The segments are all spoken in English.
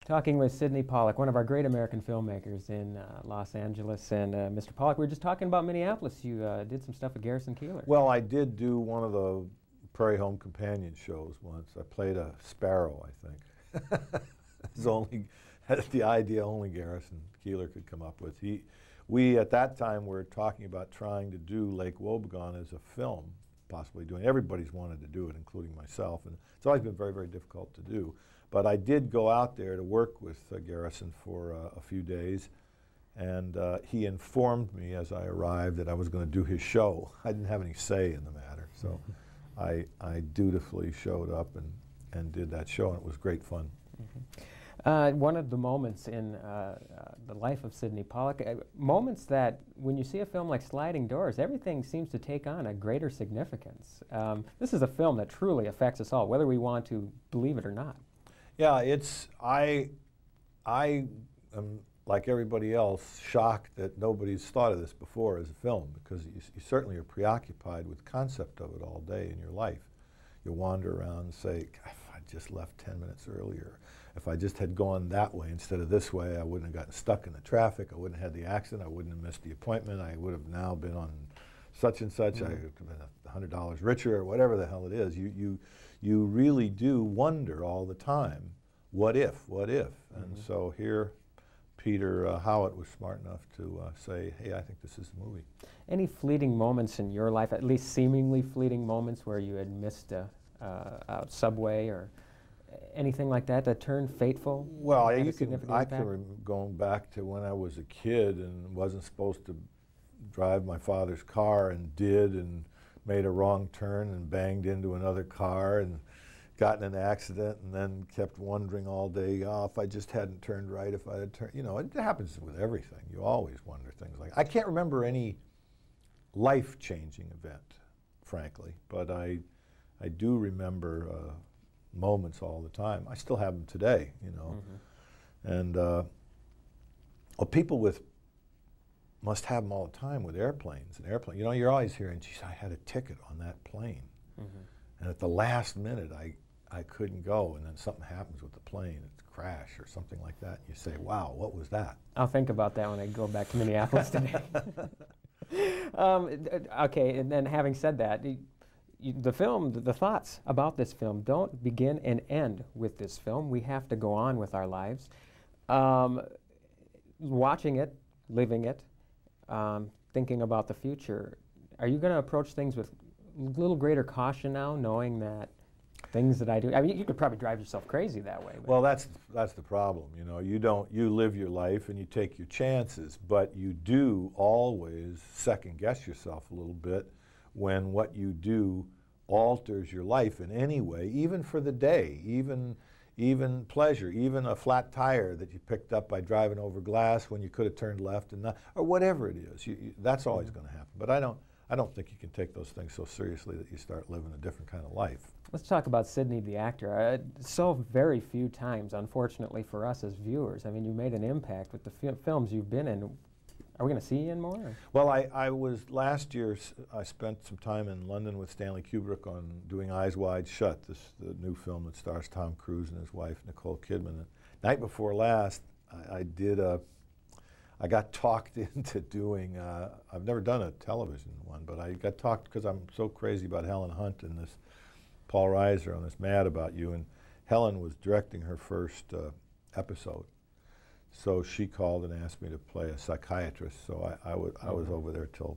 Talking with Sydney Pollack, one of our great American filmmakers in Los Angeles. And Mr. Pollack, we were just talking about Minneapolis. You did some stuff with Garrison Keillor. Well, I did do one of the Prairie Home Companion shows once. I played a sparrow, I think. It's only the idea only Garrison Keillor could come up with. We at that time were talking about trying to do Lake Wobegon as a film, possibly doing. Everybody's wanted to do it, including myself, and it's always been very, very difficult to do. But I did go out there to work with Garrison for a few days, and he informed me as I arrived that I was going to do his show. I didn't have any say in the matter, so I dutifully showed up and did that show, and it was great fun. One of the moments in the life of Sydney Pollack, moments that when you see a film like Sliding Doors, everything seems to take on a greater significance. This is a film that truly affects us all, whether we want to believe it or not. Yeah, I am, like everybody else, shocked that nobody's thought of this before as a film, because you certainly are preoccupied with the concept of it all day in your life. You wander around and say, if I just left 10 minutes earlier, if I just had gone that way instead of this way, I wouldn't have gotten stuck in the traffic, I wouldn't have had the accident, I wouldn't have missed the appointment, I would have now been on such and such, I would have been $100 richer, or whatever the hell it is. You really do wonder all the time, what if? And so here, Peter Howitt was smart enough to say, hey, I think this is the movie. Any fleeting moments in your life, at least seemingly fleeting moments, where you had missed a subway or anything like that that turned fateful? Well, I can remember going back to when I was a kid and wasn't supposed to drive my father's car and did, and made a wrong turn and banged into another car and got in an accident, and then kept wondering all day, oh, if I just hadn't turned right, if I had turned, you know, it happens with everything. You always wonder things like that. I can't remember any life-changing event, frankly, but I do remember moments all the time. I still have them today, you know. And well, people must have them all the time with airplanes. You know, you're always hearing, geez, I had a ticket on that plane. And at the last minute, I couldn't go, and then something happens with the plane, it's a crash or something like that, and you say, wow, what was that? I'll think about that when I go back to Minneapolis today. Okay, and then having said that, the film, the thoughts about this film don't begin and end with this film. We have to go on with our lives. Watching it, living it, thinking about the future, are you going to approach things with a little greater caution now, knowing that things that I do, I mean, you could probably drive yourself crazy that way. Well, that's the problem, you know. You live your life and you take your chances, but you do always second guess yourself a little bit when what you do alters your life in any way, even for the day, even pleasure, even a flat tire that you picked up by driving over glass when you could have turned left and not, or whatever it is. That's always going to happen. But I don't think you can take those things so seriously that you start living a different kind of life. Let's talk about Sydney the actor. So very few times, unfortunately for us as viewers. I mean, you made an impact with the films you've been in. Are we going to see you in more? Or? Well, I was, last year, I spent some time in London with Stanley Kubrick on doing Eyes Wide Shut, the new film that stars Tom Cruise and his wife, Nicole Kidman. And night before last, I got talked into doing, I've never done a television one, but I got talked because I'm so crazy about Helen Hunt and this Paul Reiser on this Mad About You, and Helen was directing her first episode. So she called and asked me to play a psychiatrist, so I was over there till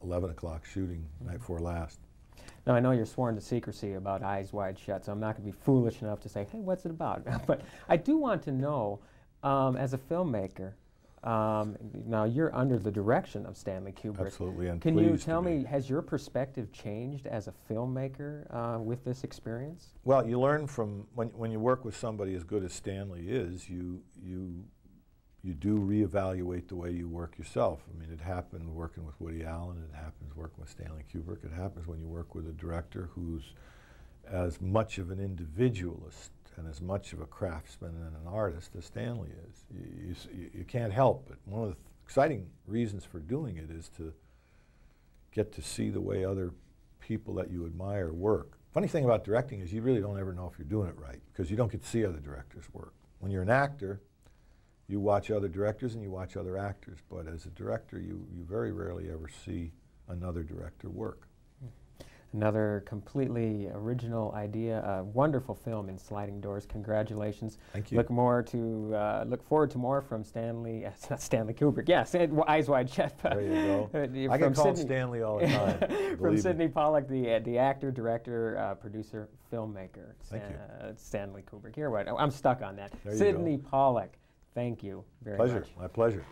11 o'clock shooting night before last. Now, I know you're sworn to secrecy about Eyes Wide Shut, so I'm not going to be foolish enough to say, hey, what's it about? But I do want to know, as a filmmaker, now you're under the direction of Stanley Kubrick. Absolutely, and can you tell me, has your perspective changed as a filmmaker with this experience? Well, you learn from, when you work with somebody as good as Stanley is, you do reevaluate the way you work yourself. I mean, it happened working with Woody Allen, it happens working with Stanley Kubrick, it happens when you work with a director who's as much of an individualist and as much of a craftsman and an artist as Stanley is. You can't help it. One of the exciting reasons for doing it is to get to see the way other people that you admire work. Funny thing about directing is you really don't ever know if you're doing it right, because you don't get to see other directors work. When you're an actor, you watch other directors and you watch other actors, but as a director, you very rarely ever see another director work. Another completely original idea, a wonderful film in Sliding Doors. Congratulations. Thank you. Look forward to more from Stanley, not Stanley Kubrick, yes, Eyes Wide Shut. There you go. I get called Stanley all the time. From Sydney Pollack, the actor, director, producer, filmmaker. Thank you. Stanley Kubrick. Here, I'm stuck on that. There you Sydney go. Pollack, thank you very much. My pleasure.